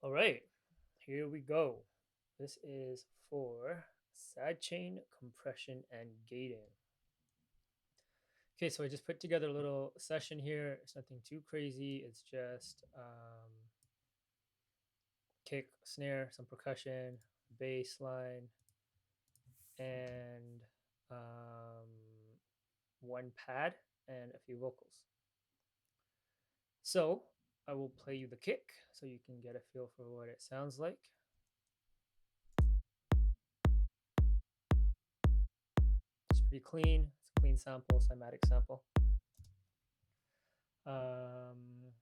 All right, here we go. This is for sidechain compression and gating. Okay, so I just put together a little session here. It's nothing too crazy. It's just kick, snare, some percussion, bass line, and um, one pad and a few vocals. So I will play you the kick so you can get a feel for what it sounds like. It's pretty clean. It's a clean sample, cymatic sample. Um,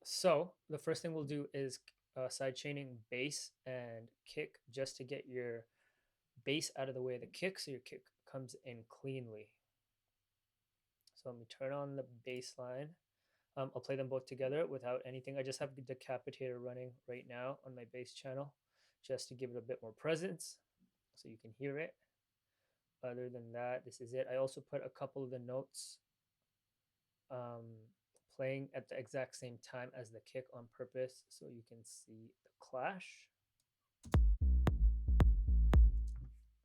so the first thing we'll do is side chaining bass and kick just to get your bass out of the way of the kick so your kick comes in cleanly. So let me turn on the bass line. I'll play them both together without anything. I just have the decapitator running right now on my bass channel just to give it a bit more presence so you can hear it. Other than that, this is it. I also put a couple of the notes um, playing at the exact same time as the kick on purpose so you can see the clash. Oops,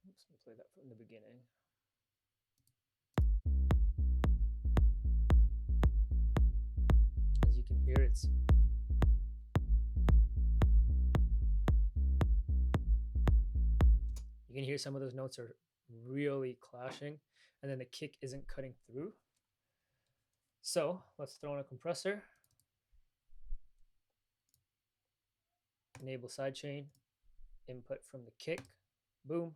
let me play that from the beginning. As you can hear, it's you can hear some of those notes are really clashing, and then the kick isn't cutting through. So let's throw in a compressor, enable sidechain, input from the kick, boom.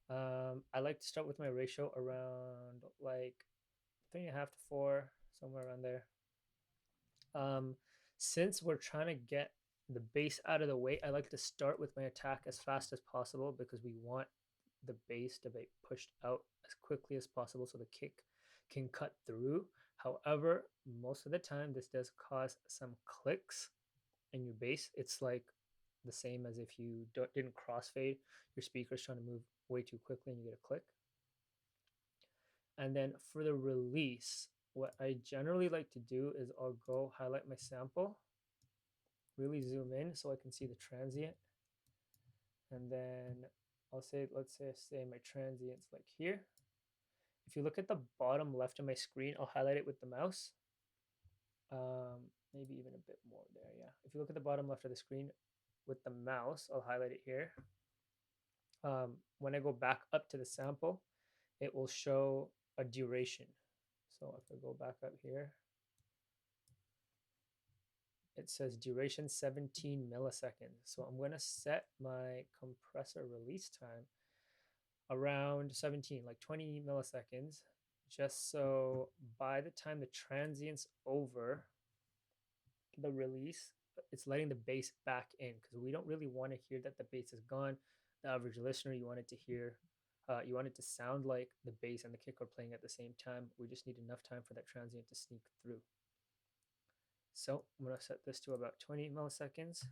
I like to start with my ratio around like 3.5 to 4, somewhere around there. Since we're trying to get the bass out of the way, I like to start with my attack as fast as possible because we want the bass to be pushed out as quickly as possible so the kick can cut through. However, most of the time this does cause some clicks in your bass. It's like the same as if you didn't crossfade your speakers trying to move way too quickly and you get a click. And then for the release, what I generally like to do is I'll go highlight my sample, really zoom in so I can see the transient. And then I'll say, let's say my transient's like here. If you look at the bottom left of my screen, I'll highlight it with the mouse. Maybe even a bit more there, yeah. If you look at the bottom left of the screen with the mouse, I'll highlight it here. When I go back up to the sample, it will show a duration. So if I go back up here, it says duration 17 milliseconds. So I'm going to set my compressor release time around 17, like 20 milliseconds, just so by the time the transient's over the release, it's letting the bass back in because we don't really want to hear that the bass is gone. The average listener, you want it to hear, you want it to sound like the bass and the kick are playing at the same time. We just need enough time for that transient to sneak through. So I'm going to set this to about 20 milliseconds.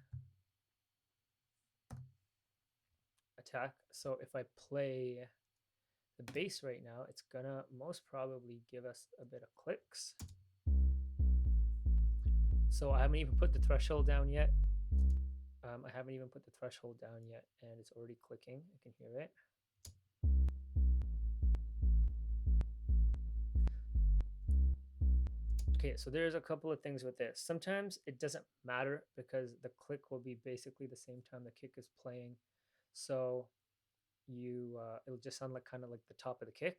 Attack. So if I play the bass right now, it's gonna most probably give us a bit of clicks. So I haven't even put the threshold down yet. I haven't even put the threshold down yet, and it's already clicking. I can hear it. Okay, so there's a couple of things with this. Sometimes it doesn't matter because the click will be basically the same time the kick is playing. So it'll just sound like kind of like the top of the kick.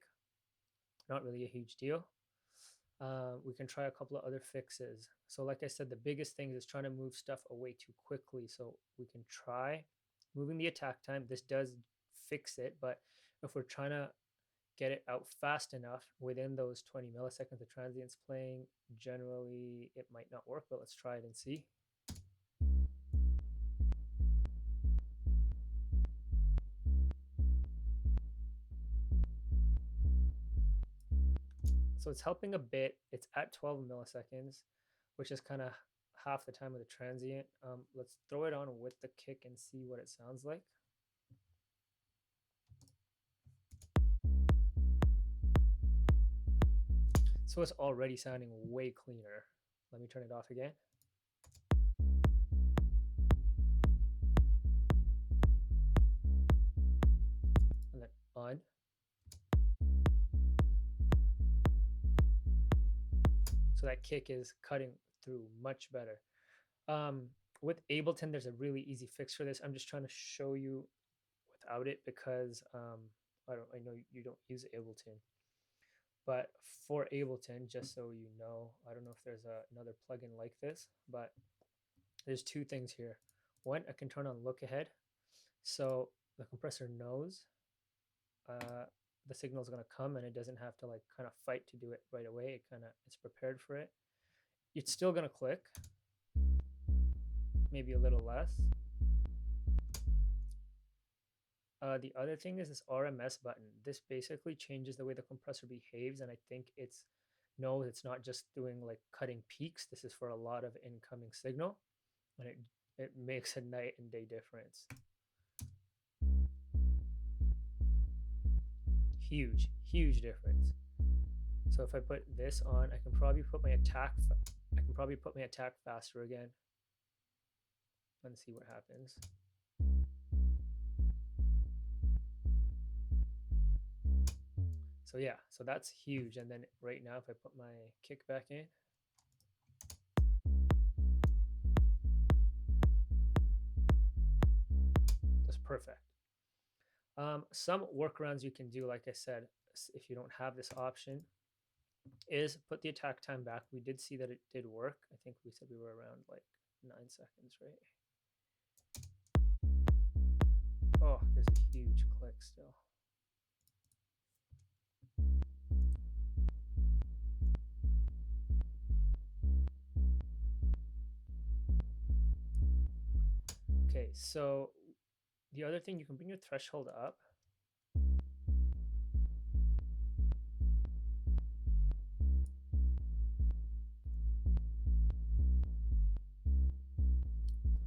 Not really a huge deal. We can try a couple of other fixes. So like I said, the biggest thing is trying to move stuff away too quickly. So we can try moving the attack time. This does fix it, but if we're trying to get it out fast enough within those 20 milliseconds of transients playing, generally it might not work, but let's try it and see. So it's helping a bit. It's at 12 milliseconds, which is kind of half the time of the transient. Let's throw it on with the kick and see what it sounds like. So it's already sounding way cleaner. Let me turn it off again. So that kick is cutting through much better. With Ableton, there's a really easy fix for this. I'm just trying to show you without it because I know you don't use Ableton, but for Ableton, just so you know, I don't know if there's another plugin like this, but there's two things here. One, I can turn on look ahead, so the compressor knows the signal is going to come and it doesn't have to like kind of fight to do it right away. It's prepared for it. It's still going to click, maybe a little less. The other thing is this RMS button. This basically changes the way the compressor behaves, and I think it's not just doing like cutting peaks. This is for a lot of incoming signal, and it makes a night and day difference. Huge difference. So if I put this on, I can probably put my attack faster again and see what happens. So yeah, so that's huge. And then right now, if I put my kick back in, that's perfect. Some workarounds you can do, like I said, if you don't have this option, is put the attack time back. We did see that it did work. I think we said we were around like 9 seconds, right? Oh, there's a huge click still. Okay, so the other thing, you can bring your threshold up.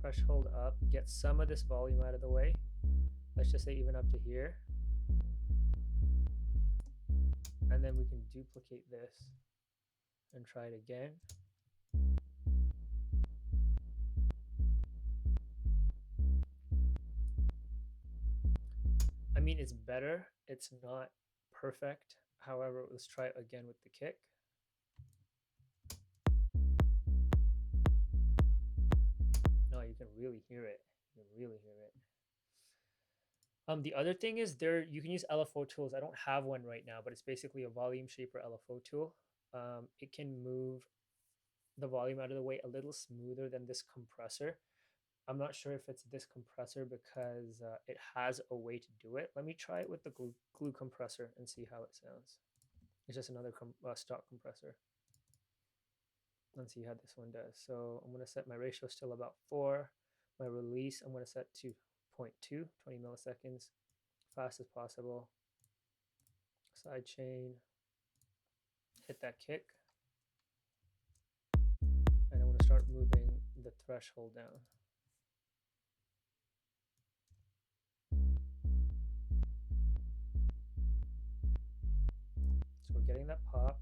Threshold up, get some of this volume out of the way. Let's just say even up to here. And then we can duplicate this and try it again. I mean, it's better. It's not perfect. However, let's try it again with the kick. No, you can really hear it. You can really hear it. The other thing is you can use LFO tools. I don't have one right now, but it's basically a volume shaper LFO tool. It can move the volume out of the way a little smoother than this compressor. I'm not sure if it's this compressor because it has a way to do it. Let me try it with the glue compressor and see how it sounds. It's just another stock compressor. Let's see how this one does. So I'm going to set my ratio still about 4. My release, I'm going to set to 0.2, 20 milliseconds, fast as possible. Sidechain, hit that kick. And I'm going to start moving the threshold down. So we're getting that pop.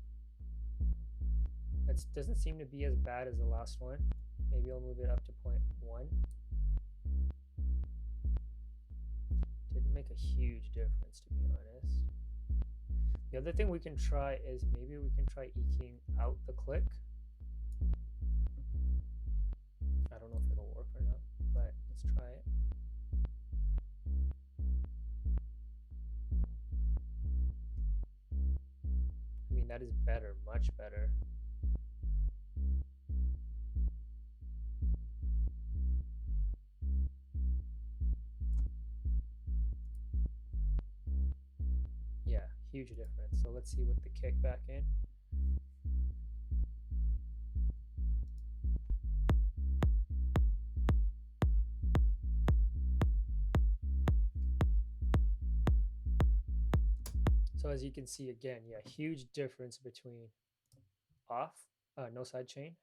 It doesn't seem to be as bad as the last one. Maybe I'll move it up to 0.1. Didn't make a huge difference, to be honest. The other thing we can try is maybe we can try eking out the click. I don't know if it'll work or not, but let's try it. I mean, that is better, much better. Yeah, huge difference. So let's see with the kick back in. So as you can see again, yeah, huge difference between off, no sidechain,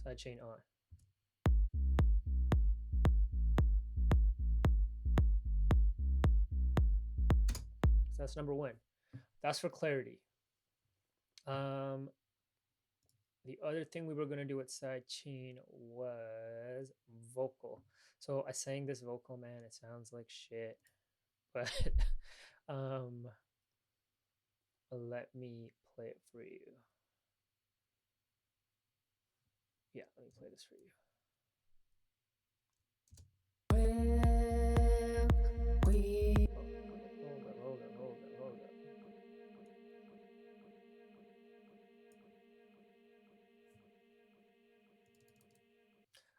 sidechain on. So that's number one. That's for clarity. The other thing we were going to do with sidechain was vocal. So I sang this vocal, man. It sounds like shit. But Let me play it for you. Yeah, let me play this for you. Hold up.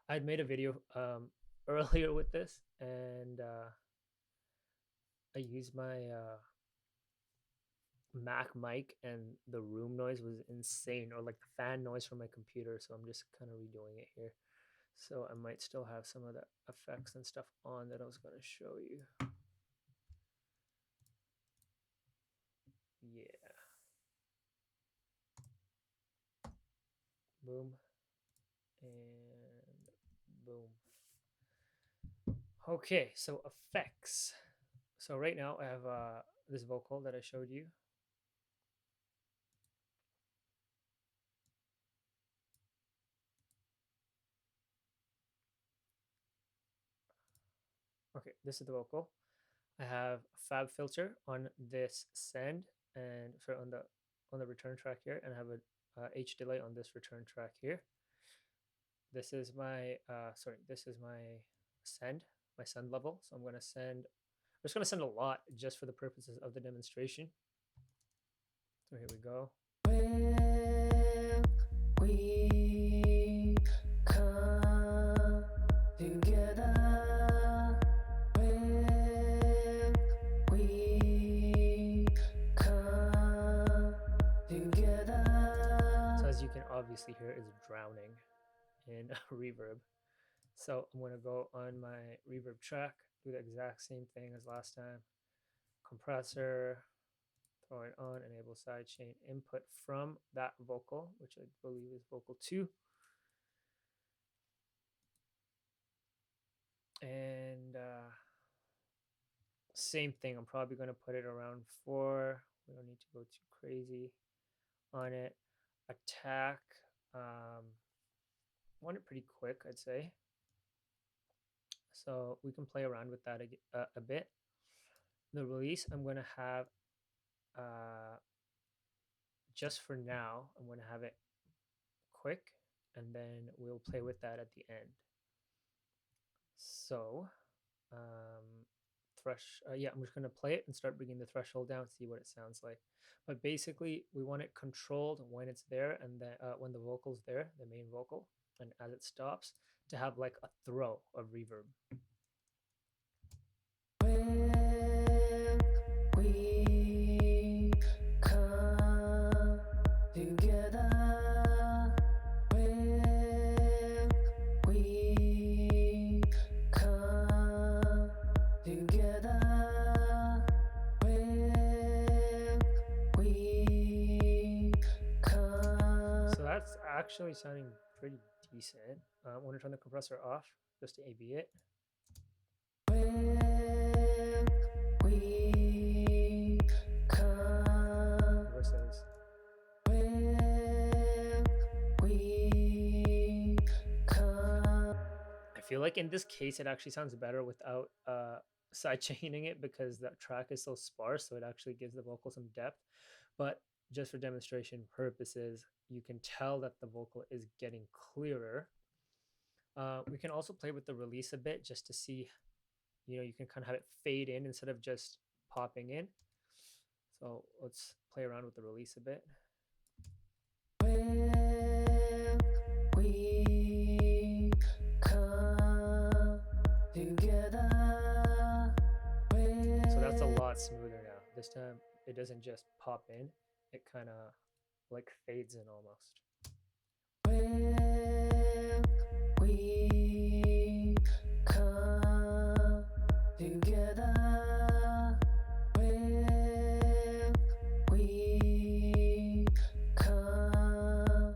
I'd made a video earlier with this, and I used my Mac mic, and the room noise was insane, or like the fan noise from my computer. So I'm just kind of redoing it here. So I might still have some of the effects and stuff on that I was going to show you. Yeah. Boom. And boom. Okay, so effects. So right now I have this vocal that I showed you. Okay, this is the vocal. I have a fab filter on this send, and for on the return track here, and I have a H delay on this return track here. This is my this is my send level. So I'm gonna send. I'm just gonna send a lot just for the purposes of the demonstration. So here we go. We come together. We come together. So as you can obviously hear, it's drowning in reverb. So I'm going to go on my reverb track, do the exact same thing as last time. Compressor, throw it on, enable sidechain input from that vocal, which I believe is vocal 2. And same thing, I'm probably going to put it around 4. We don't need to go too crazy on it. Attack, want it pretty quick, I'd say. So we can play around with that a bit. The release, I'm going to have, just for now, I'm going to have it quick, and then we'll play with that at the end. So, yeah, I'm just going to play it and start bringing the threshold down, see what it sounds like. But basically, we want it controlled when it's there, and then when the vocal's there, the main vocal, and as it stops, to have like a throw of reverb. We come together. We come together. We come. So that's actually sounding pretty decent. I want to turn the compressor off just to AB it. We come. Versus. We come. I feel like in this case, it actually sounds better without sidechaining it, because that track is so sparse, so it actually gives the vocal some depth. But just for demonstration purposes, you can tell that the vocal is getting clearer. We can also play with the release a bit just to see, you can kind of have it fade in instead of just popping in. So let's play around with the release a bit. We come together. So that's a lot smoother now. This time it doesn't just pop in, it kind of like fades in almost. We come together. We come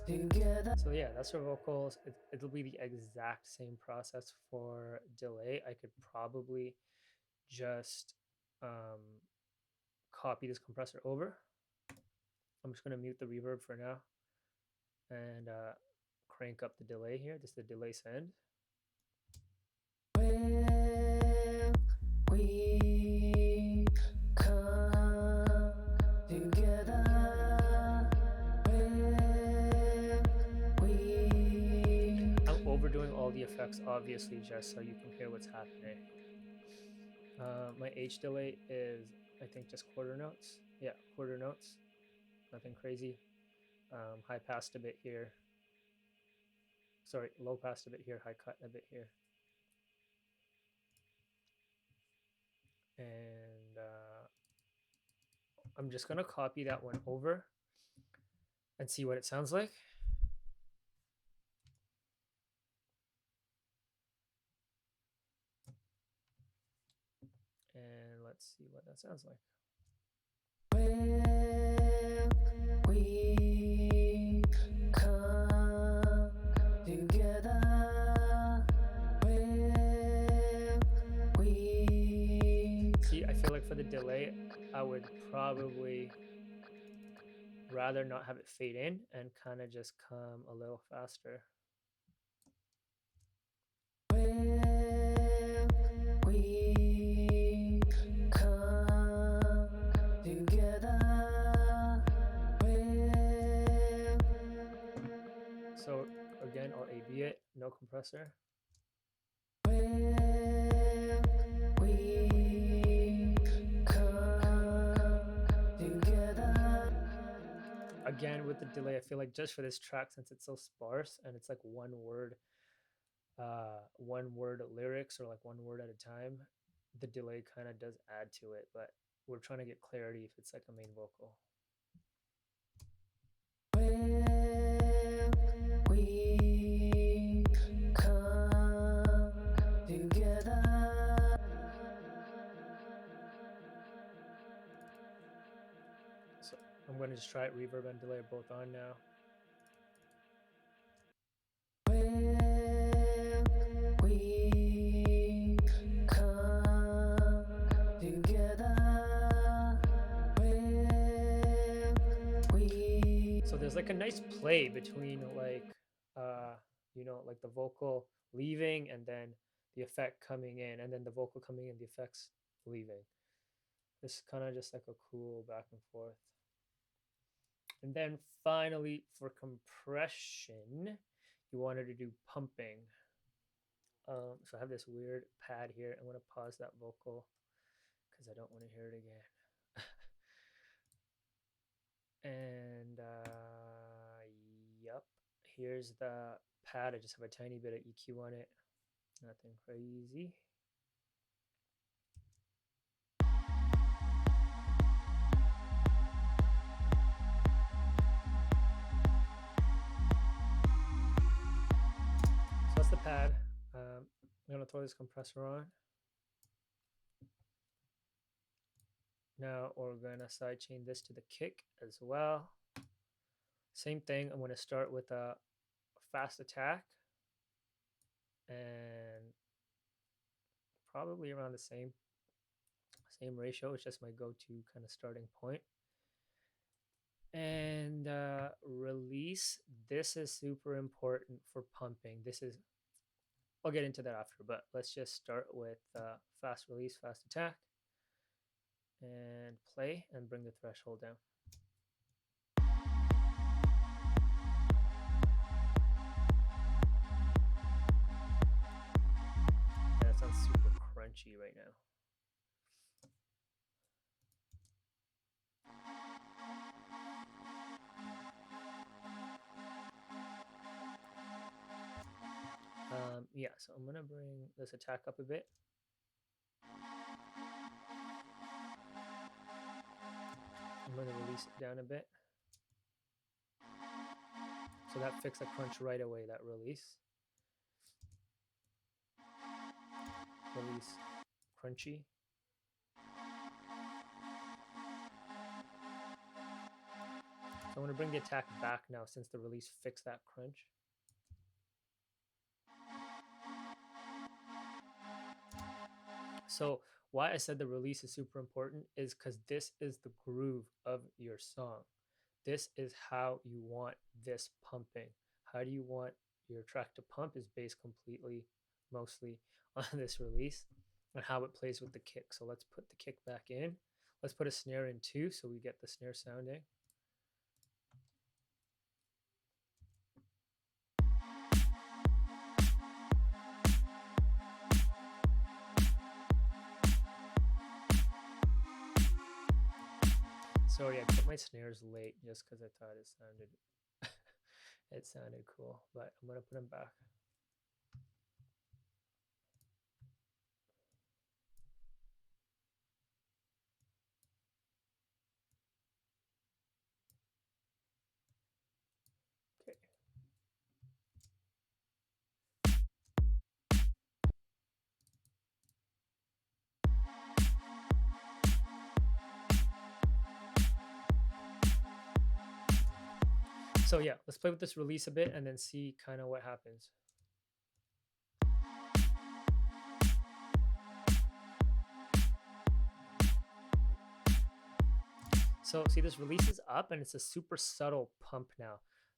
together. So yeah, that's for vocals. It'll be the exact same process for delay. I could probably just copy this compressor over. I'm just going to mute the reverb for now and crank up the delay here. This is the delay send. We come effects, obviously, just so you can hear what's happening. My H delay is, I think, just quarter notes. Yeah, quarter notes. Nothing crazy. High passed a bit here. Sorry, low passed a bit here, high cut a bit here. And I'm just going to copy that one over and see what it sounds like. And let's see what that sounds like. When we come together, when we... See, I feel like for the delay, I would probably rather not have it fade in and kind of just come a little faster. When we come together. So again, I'll A/B it, no compressor. When we come together. Again, with the delay, I feel like just for this track, since it's so sparse and it's like one word lyrics or like one word at a time, the delay kind of does add to it, but we're trying to get clarity if it's like a main vocal. When we come together. So I'm going to just try it. Reverb and delay are both on now. We come together. So there's like a nice play between like you know, like the vocal leaving and then the effect coming in, and then the vocal coming in, the effects leaving. This is kind of just like a cool back and forth. And then finally, for compression, you wanted to do pumping. So I have this weird pad here. I'm going to pause that vocal because I don't want to hear it again. And yep, here's the pad. I just have a tiny bit of EQ on it. Nothing crazy. So that's the pad. I'm going to throw this compressor on. Now we're going to sidechain this to the kick as well. Same thing. I'm going to start with a fast attack and probably around the same ratio. It's just my go-to kind of starting point. And release. This is super important for pumping. This is, I'll get into that after, but let's just start with fast release, fast attack, and play and bring the threshold down. Yeah, that sounds super crunchy right now. Yeah, so I'm gonna bring this attack up a bit. I'm gonna release it down a bit. So that fixed the crunch right away, that release. Release, crunchy. So I'm gonna bring the attack back now since the release fixed that crunch. So why I said the release is super important is because this is the groove of your song. This is how you want this pumping. How do you want your track to pump is based completely, mostly on this release and how it plays with the kick. So let's put the kick back in. Let's put a snare in too so we get the snare sounding. Sorry, I put my snares late just because I thought it sounded it sounded cool, but I'm gonna put them back. Okay. So yeah, let's play with this release a bit and then see kind of what happens. So see, this release is up and it's a super subtle pump now.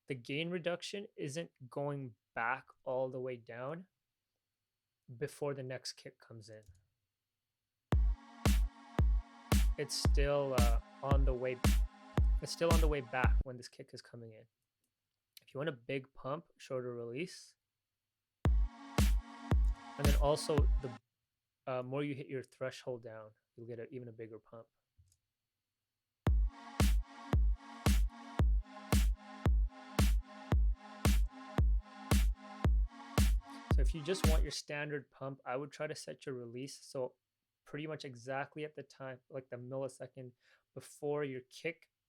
The gain reduction isn't going back all the way down before the next kick comes in. It's still on the way. It's still on the way back when this kick is coming in. If you want a big pump, shorter release. And then also the more you hit your threshold down, you'll get even a bigger pump. So if you just want your standard pump, I would try to set your release so pretty much exactly at the time, like the millisecond before your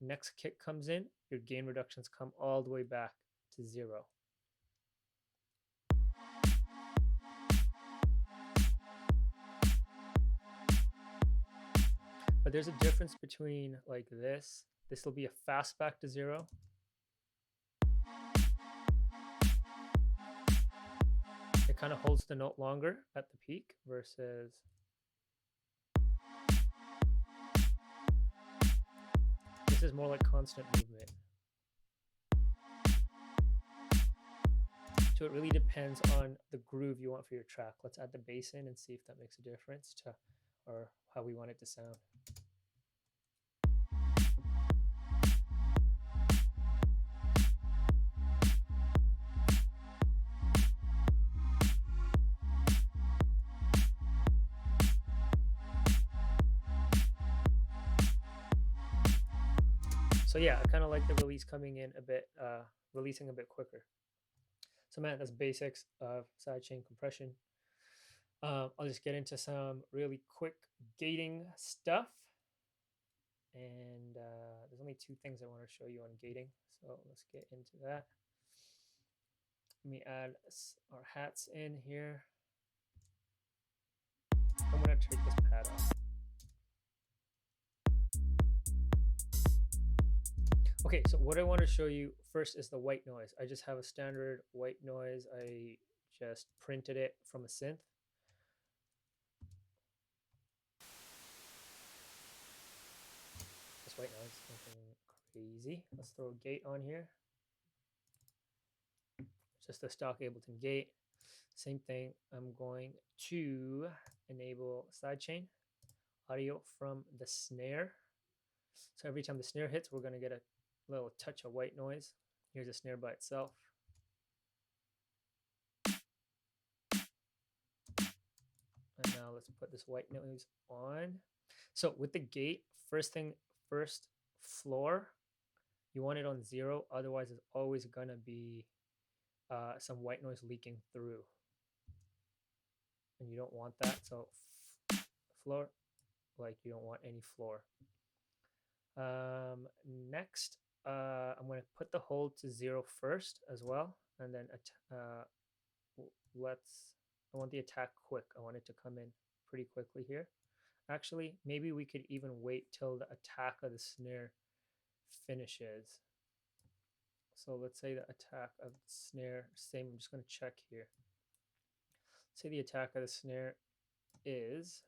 next kick comes in, your gain reductions come all the way back to 0. But there's a difference between like this. This will be a fast back to 0. It kind of holds the note longer at the peak versus this is more like constant movement. So it really depends on the groove you want for your track. Let's add the bass in and see if that makes a difference to or how we want it to sound. So yeah, I kind of like the release coming in a bit, releasing a bit quicker. So man, that's basics of sidechain compression. I'll just get into some really quick gating stuff. And there's only 2 things I want to show you on gating. So let's get into that. Let me add our hats in here. I'm going to take this pad off. Okay, so what I want to show you first is the white noise. I just have a standard white noise. I just printed it from a synth. This white noise, nothing crazy. Let's throw a gate on here. Just a stock Ableton gate. Same thing. I'm going to enable sidechain audio from the snare. So every time the snare hits, we're going to get a little touch of white noise. Here's a snare by itself. And now let's put this white noise on. So with the gate, first floor, you want it on 0. Otherwise, it's always going to be some white noise leaking through. And you don't want that. So floor, like you don't want any floor. Next, I'm going to put the hold to 0 first as well. And then I want the attack quick. I want it to come in pretty quickly here. Actually, maybe we could even wait till the attack of the snare finishes. So let's say the attack of the snare, same, I'm just going to check here. Say the attack of the snare is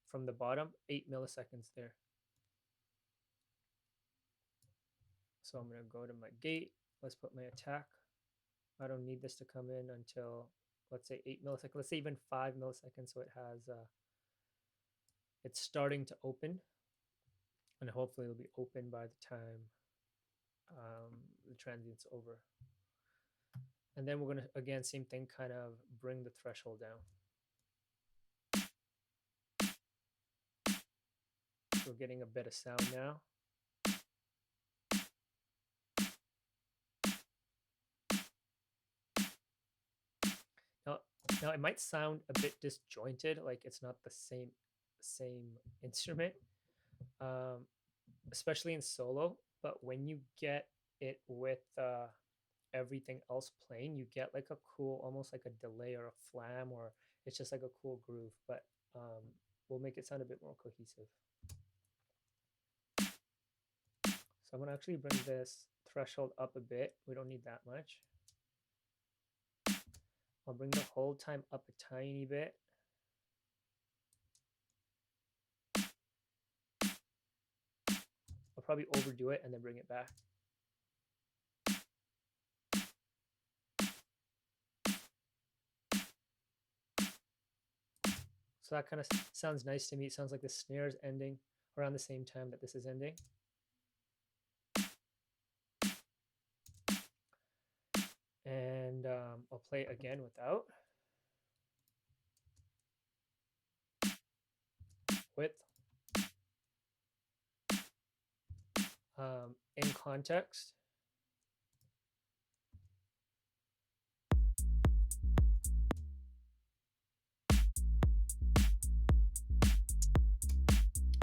from the bottom, 8 milliseconds there. So I'm going to go to my gate. Let's put my attack. I don't need this to come in until, let's say 8 milliseconds. Let's say even 5 milliseconds. So it has, it's starting to open. And hopefully it'll be open by the time the transient's over. And then we're going to, again, same thing, kind of bring the threshold down. We're getting a bit of sound now. Now it might sound a bit disjointed, like it's not the same instrument, especially in solo. But when you get it with everything else playing, you get like a cool, almost like a delay or a flam, or it's just like a cool groove. But we'll make it sound a bit more cohesive. So I'm gonna actually bring this threshold up a bit. We don't need that much. I'll bring the hold time up a tiny bit. I'll probably overdo it and then bring it back. So that kind of sounds nice to me. It sounds like the snare is ending around the same time that this is ending. And I'll play it again without. Width. In context.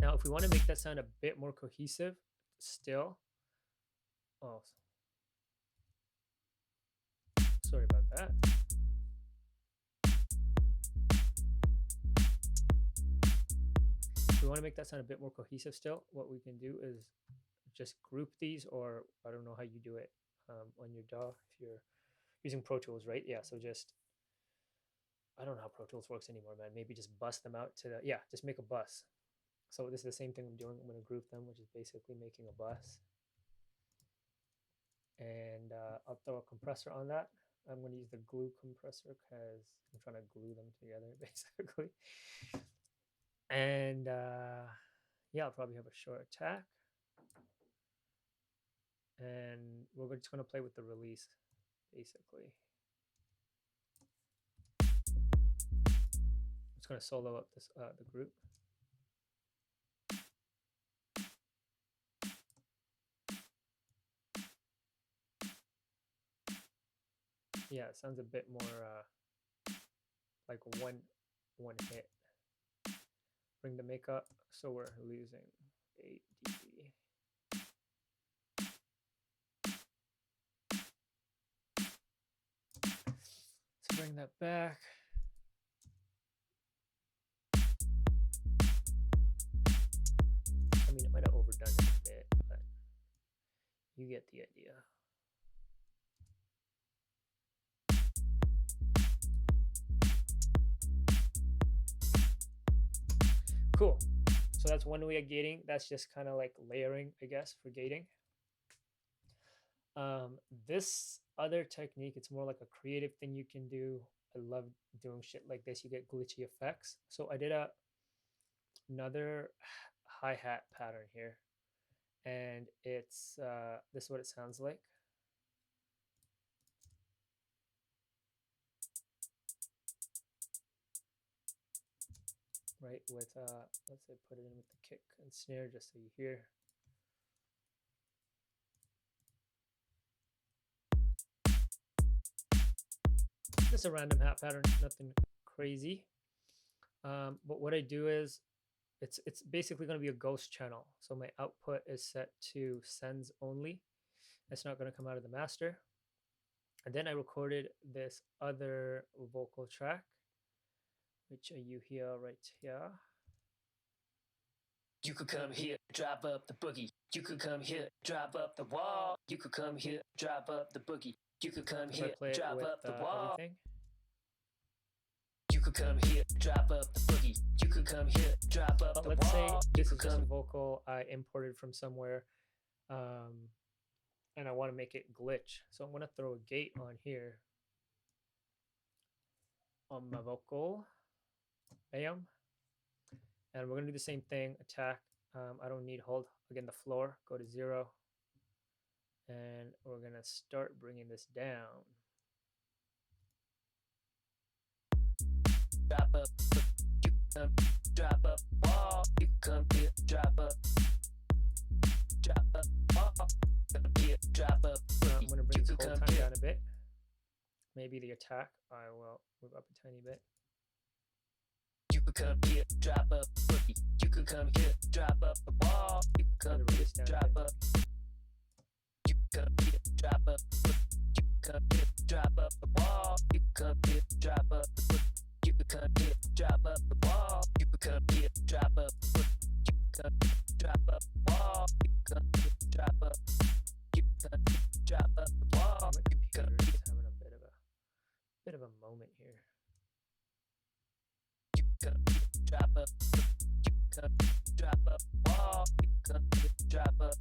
Now, if we want to make that sound a bit more cohesive, still, oh, sorry about that. If we want to make that sound a bit more cohesive still, what we can do is just group these, or I don't know how you do it on your DAW if you're using Pro Tools, right? Yeah, so just, I don't know how Pro Tools works anymore, man. Maybe just bust them out to the, yeah, just make a bus. So this is the same thing I'm doing. I'm going to group them, which is basically making a bus. And I'll throw a compressor on that. I'm going to use the glue compressor because I'm trying to glue them together, basically. And yeah, I'll probably have a short attack. And we're just going to play with the release, basically. I'm just going to solo up this the group. Yeah, it sounds a bit more like one hit. Bring the make up, so we're losing 8 dB. Let's bring that back. I mean, it might have overdone it a bit, but you get the idea. Cool. So that's one way of gating. That's just kind of like layering, I guess, for gating. This other technique, it's more like a creative thing you can do. I love doing shit like this. You get glitchy effects. So I did another hi-hat pattern here, and it's this is what it sounds like. Right, with let's say put it in with the kick and snare just so you hear. Just a random hat pattern, nothing crazy. But what I do is it's basically going to be a ghost channel. So my output is set to sends only. It's not going to come out of the master. And then I recorded this other vocal track, which you hear right here. You could come here, drive up the boogie. You could come here, drive up the wall. You could come here, drive up the boogie. You could come here, drive up the wall. Everything. You could come here, drive up the boogie. You could come here, drive up the wall. Let's say this is just a vocal I imported from somewhere, and I want to make it glitch. So I'm going to throw a gate on here on my vocal. Bam. And we're going to do the same thing, attack. I don't need hold. Again, the floor, go to 0. And we're going to start bringing this down. Drop up, you come, drop up, wall. You come here, drop up, wall. Come here, drop up. I'm going to bring this whole time down a bit. maybe the attack, I will move up a tiny bit. You could come here, drop up the boogie. You could come here, drop up the wall. You could come here, drop up. You could come here, drop up the boogie. You could come here, drop up the wall. You could come here, drop up the boogie. You could come here, drop up the wall. You could come here, drop up the boogie. You could come here, drop up the wall. You could come here, drop up. You could come here, drop up the wall. My computer is having a bit of a moment here. You could come here, drop up. You could come here, drop up the wall. You could come here, drop up.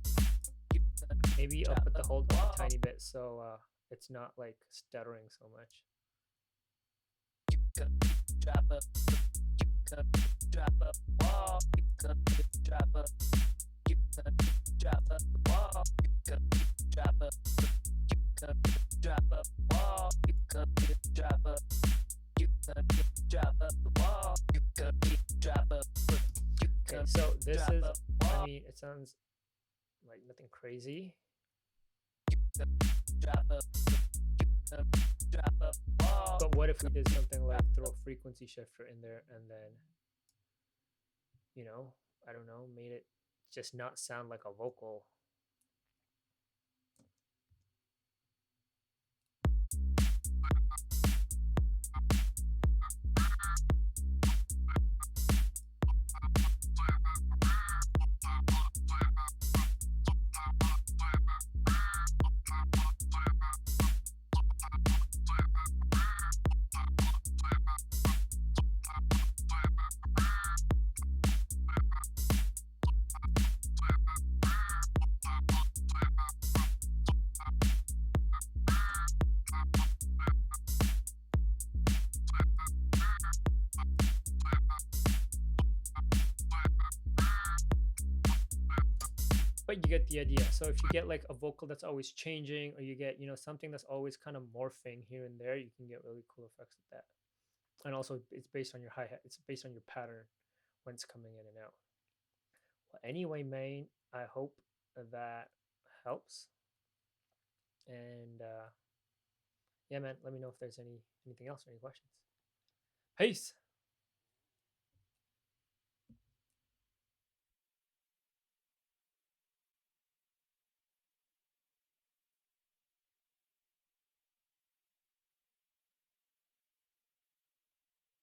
Maybe I'll put the hold up a tiny bit so it's not like stuttering so much. You come drop up. You come drop up the wall. You come drop up. You come drop up the wall. You come drop up. You come drop up the wall. You come drop up. You come drop up the wall. You come drop up. Okay, so this is, I mean, it sounds like nothing crazy. But what if we did something like throw a frequency shifter in there and then, you know, I don't know, made it just not sound like a vocal? But you get the idea. So if you get like a vocal that's always changing, or you get, you know, something that's always kind of morphing here and there, you can get really cool effects with that. And also it's based on your hi-hat. It's based on your pattern when it's coming in and out. Well, anyway, man, I hope that helps. And yeah, man, let me know if there's anything else or any questions. Peace.